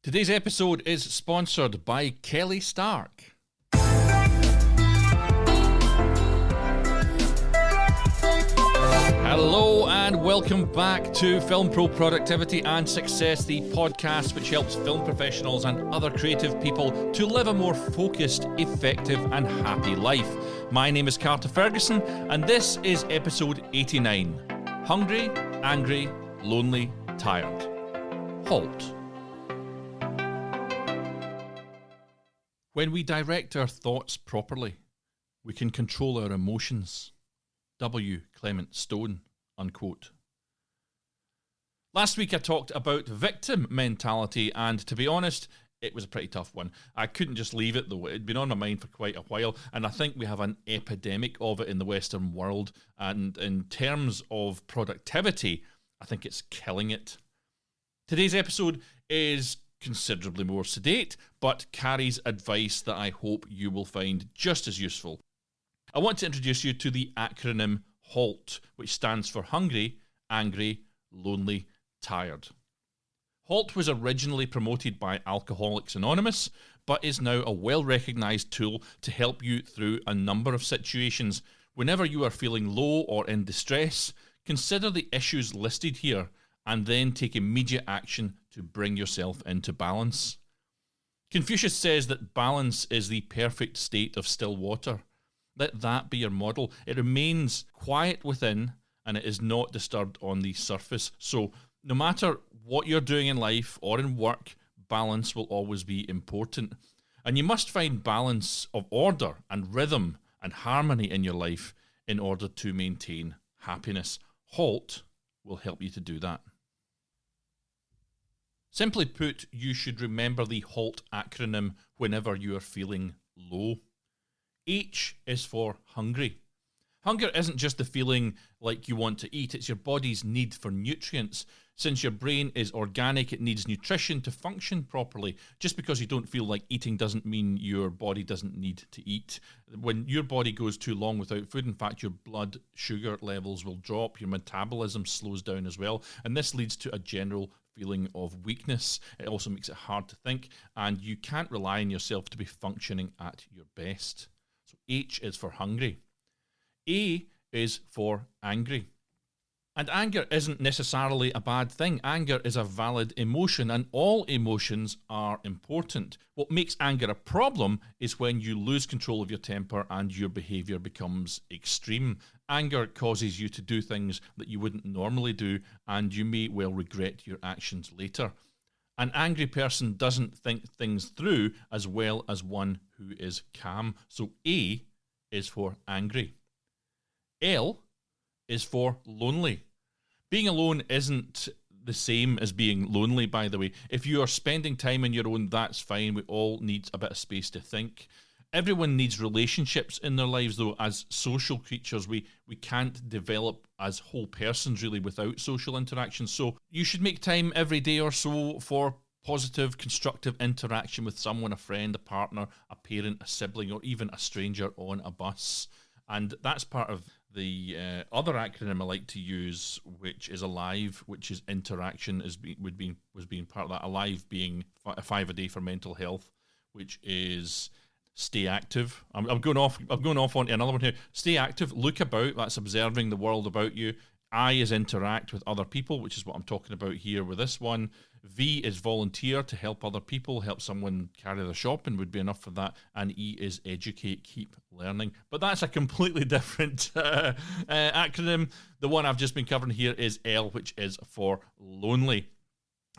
Today's episode is sponsored by Kelly Stark. Hello and welcome back to Film Pro Productivity and Success, the podcast which helps film professionals and other creative people to live a more focused, effective and happy life. My name is Carter Ferguson and this is episode 89. Hungry, angry, lonely, tired. Halt. When we direct our thoughts properly, we can control our emotions. W. Clement Stone, unquote. Last week I talked about victim mentality, and to be honest, it was a pretty tough one. I couldn't just leave it though. It'd been on my mind for quite a while, and I think we have an epidemic of it in the Western world, and in terms of productivity, I think it's killing it. Today's episode is considerably more sedate, but carries advice that I hope you will find just as useful. I want to introduce you to the acronym HALT, which stands for hungry, angry, lonely, tired. HALT was originally promoted by Alcoholics Anonymous, but is now a well-recognised tool to help you through a number of situations. Whenever you are feeling low or in distress, consider the issues listed here and then take immediate action to bring yourself into balance. Confucius says that balance is the perfect state of still water. Let that be your model. It remains quiet within and it is not disturbed on the surface. So no matter what you're doing in life or in work, balance will always be important. And you must find balance of order and rhythm and harmony in your life in order to maintain happiness. HALT will help you to do that. Simply put, you should remember the HALT acronym whenever you are feeling low. H is for hungry. Hunger isn't just the feeling like you want to eat, it's your body's need for nutrients. Since your brain is organic, it needs nutrition to function properly. Just because you don't feel like eating doesn't mean your body doesn't need to eat. When your body goes too long without food, in fact, your blood sugar levels will drop, your metabolism slows down as well, and this leads to a general feeling of weakness. It also makes it hard to think, and you can't rely on yourself to be functioning at your best. So H is for hungry. A is for angry. And anger isn't necessarily a bad thing. Anger is a valid emotion, and all emotions are important. What makes anger a problem is when you lose control of your temper and your behaviour becomes extreme. Anger causes you to do things that you wouldn't normally do, and you may well regret your actions later. An angry person doesn't think things through as well as one who is calm. So A is for angry. L is for lonely. Being alone isn't the same as being lonely, by the way. If you are spending time on your own, that's fine. We all need a bit of space to think. Everyone needs relationships in their lives, though. As social creatures, we can't develop as whole persons, really, without social interaction. So you should make time every day or so for positive, constructive interaction with someone, a friend, a partner, a parent, a sibling, or even a stranger on a bus. And that's part of the other acronym I like to use, which is ALIVE, which is interaction, was being part of that. ALIVE being 5 a day for mental health, which is stay active. I'm going off onto another one here. Stay active, look about. That's observing the world about you. I is interact with other people, which is what I'm talking about here with this one. V is volunteer, to help other people, help someone carry their shopping would be enough for that. And E is educate, keep learning. But that's a completely different acronym. The one I've just been covering here is L, which is for lonely.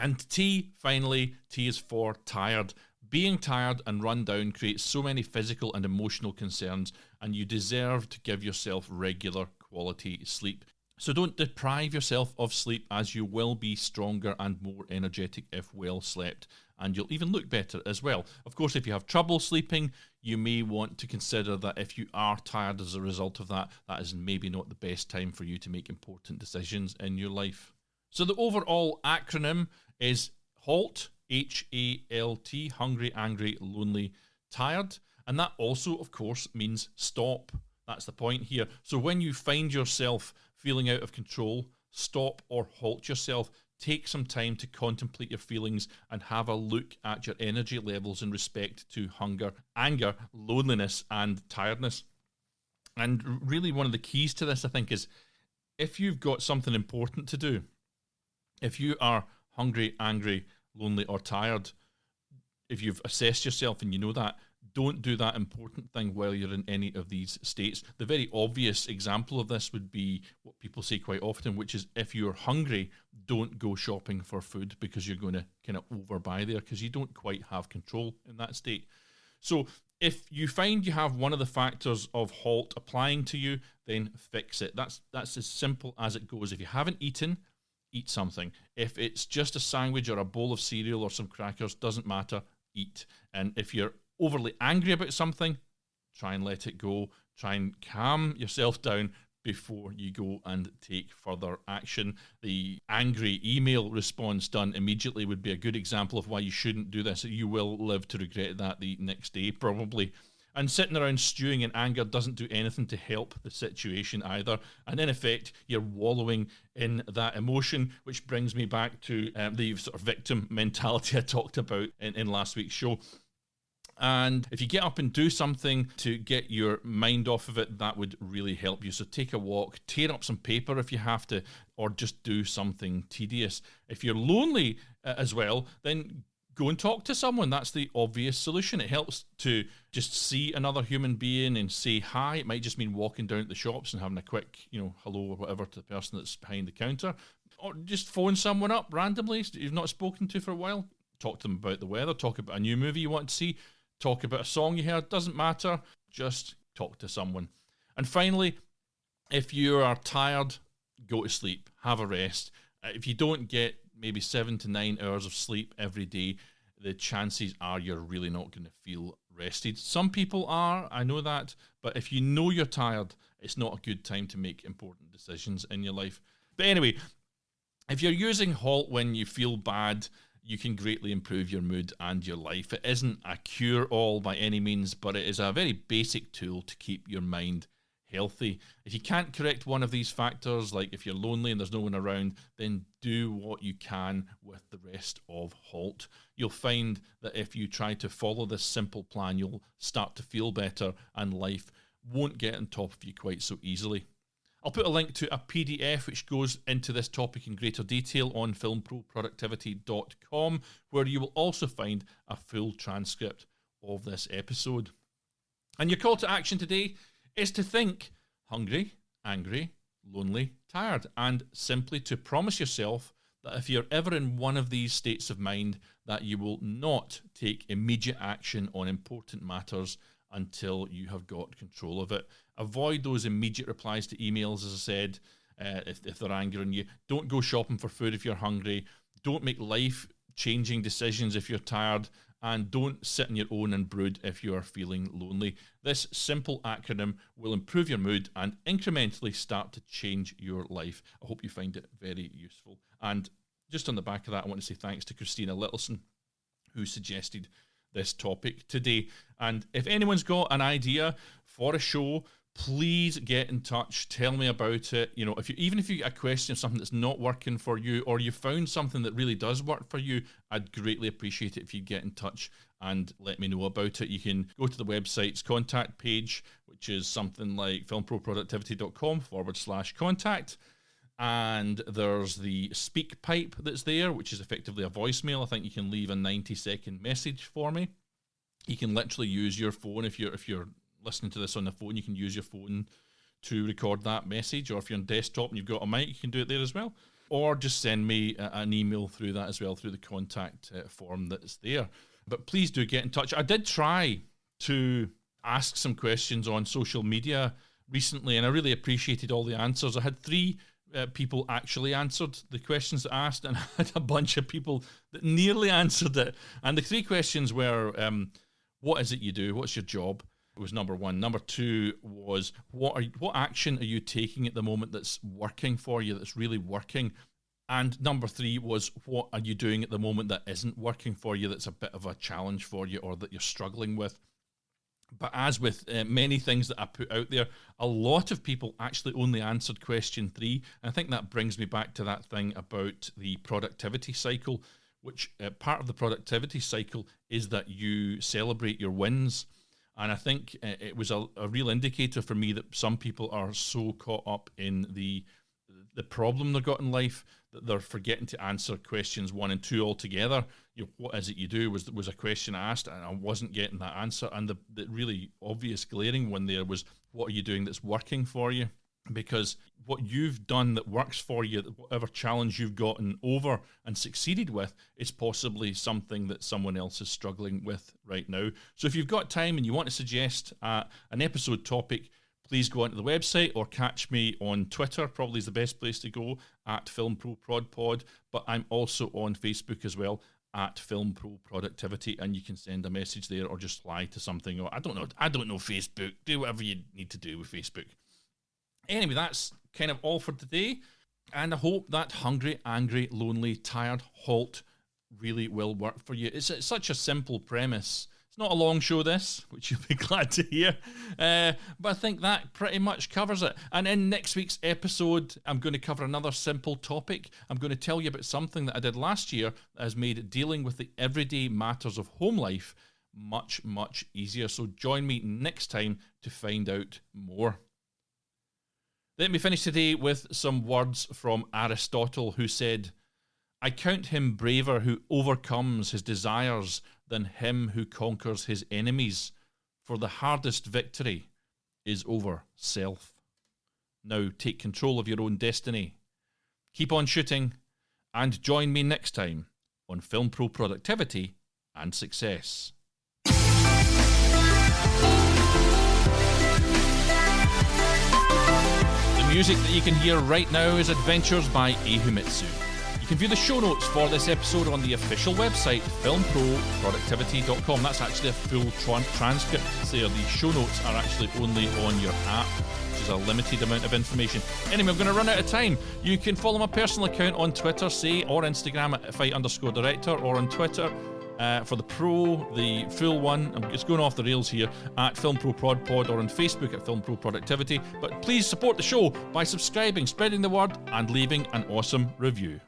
And T, finally, T is for tired. Being tired and run down creates so many physical and emotional concerns, and you deserve to give yourself regular quality sleep. So don't deprive yourself of sleep, as you will be stronger and more energetic if well slept, and you'll even look better as well. Of course, if you have trouble sleeping, you may want to consider that if you are tired as a result of that, that is maybe not the best time for you to make important decisions in your life. So the overall acronym is HALT, H-A-L-T, hungry, angry, lonely, tired. And that also, of course, means stop. That's the point here. So when you find yourself feeling out of control, stop or halt yourself. take some time to contemplate your feelings and have a look at your energy levels in respect to hunger, anger, loneliness, and tiredness. And really one of the keys to this, I think, is if you've got something important to do, if you are hungry, angry, lonely, or tired, if you've assessed yourself and you know that, don't do that important thing while you're in any of these states. The very obvious example of this would be what people say quite often, which is if you're hungry, don't go shopping for food because you're going to kind of overbuy there because you don't quite have control in that state. So if you find you have one of the factors of halt applying to you, then fix it. That's as simple as it goes. If you haven't eaten, eat something. If it's just a sandwich or a bowl of cereal or some crackers, doesn't matter, eat. And if you're overly angry about something, try and let it go. Try and calm yourself down before you go and take further action. The angry email response done immediately would be a good example of why you shouldn't do this. You will live to regret that the next day, probably. And sitting around stewing in anger doesn't do anything to help the situation either. And in effect, you're wallowing in that emotion, which brings me back to the sort of victim mentality I talked about in last week's show. And if you get up and do something to get your mind off of it, that would really help you. So take a walk, tear up some paper if you have to, or just do something tedious. If you're lonely as well, then go and talk to someone. That's the obvious solution. It helps to just see another human being and say hi. It might just mean walking down to the shops and having a quick, hello or whatever to the person that's behind the counter. Or just phone someone up randomly you've not spoken to for a while. Talk to them about the weather. Talk about a new movie you want to see. Talk about a song you heard. Doesn't matter. Just talk to someone. And finally, if you are tired, go to sleep. Have a rest. If you don't get maybe 7 to 9 hours of sleep every day, the chances are you're really not going to feel rested. Some people are, I know that, but if you know you're tired, it's not a good time to make important decisions in your life. But anyway, if you're using Halt when you feel bad, you can greatly improve your mood and your life. It isn't a cure-all by any means, but it is a very basic tool to keep your mind healthy. If you can't correct one of these factors, like if you're lonely and there's no one around, then do what you can with the rest of Halt. You'll find that if you try to follow this simple plan, you'll start to feel better and life won't get on top of you quite so easily. I'll put a link to a PDF which goes into this topic in greater detail on filmproproductivity.com, where you will also find a full transcript of this episode. And your call to action today is to think hungry, angry, lonely, tired, and simply to promise yourself that if you're ever in one of these states of mind, that you will not take immediate action on important matters until you have got control of it. Avoid those immediate replies to emails, as I said, if they're angering you. Don't go shopping for food if you're hungry. Don't make life-changing decisions if you're tired. And don't sit on your own and brood if you are feeling lonely. This simple acronym will improve your mood and incrementally start to change your life. I hope you find it very useful. And just on the back of that, I want to say thanks to Christina Littleson, who suggested this topic today. And if anyone's got an idea for a show, please get in touch. Tell me about it. Even if you get a question of something that's not working for you, or you found something that really does work for you, I'd greatly appreciate it if you get in touch and let me know about it. You can go to the website's contact page, which is something like filmproproductivity.com/contact. And there's the speak pipe that's there, which is effectively a voicemail. I think you can leave a 90-second message for me. You can literally use your phone. If you're listening to this on the phone, you can use your phone to record that message. Or if you're on desktop and you've got a mic, you can do it there as well. Or just send me an email through that as well, through the contact form that's there. But please do get in touch. I did try to ask some questions on social media recently, and I really appreciated all the answers. I had 3 people actually answered the questions asked, and I had a bunch of people that nearly answered it. And the 3 questions were, what is it you do? What's your job? It was number 1. Number 2 was, what action are you taking at the moment that's working for you, that's really working? And number 3 was, what are you doing at the moment that isn't working for you, that's a bit of a challenge for you, or that you're struggling with? But as with many things that I put out there, a lot of people actually only answered question 3. And I think that brings me back to that thing about the productivity cycle, which part of the productivity cycle is that you celebrate your wins. And I think it was a real indicator for me that some people are so caught up in the problem they've got in life that they're forgetting to answer questions 1 and 2 altogether. What is it you do was a question I asked, and I wasn't getting that answer. And the really obvious glaring one there was, what are you doing that's working for you? Because what you've done that works for you, whatever challenge you've gotten over and succeeded with, is possibly something that someone else is struggling with right now. So if you've got time and you want to suggest an episode topic, please go onto the website or catch me on Twitter. Probably is the best place to go, at FilmProProdPod. But I'm also on Facebook as well, at FilmProProductivity, and you can send a message there or just fly to something. Or I don't know Facebook. Do whatever you need to do with Facebook. Anyway, that's kind of all for today. And I hope that hungry, angry, lonely, tired halt really will work for you. It's such a simple premise. It's not a long show, this, which you'll be glad to hear. But I think that pretty much covers it. And in next week's episode, I'm going to cover another simple topic. I'm going to tell you about something that I did last year that has made dealing with the everyday matters of home life much, much easier. So join me next time to find out more. Let me finish today with some words from Aristotle, who said, "I count him braver who overcomes his desires than him who conquers his enemies, for the hardest victory is over self." Now take control of your own destiny. Keep on shooting, and join me next time on Film Pro Productivity and Success. The music that you can hear right now is Adventures by Himitsu. You can view the show notes for this episode on the official website, filmproproductivity.com. That's actually a full transcript there. The show notes are actually only on your app, which is a limited amount of information. Anyway, I'm going to run out of time. You can follow my personal account on Twitter, say, or Instagram at fight_director, or on Twitter for the pro, the full one, it's going off the rails here, at FilmProProdPod, or on Facebook at Film Pro Productivity. But please support the show by subscribing, spreading the word, and leaving an awesome review.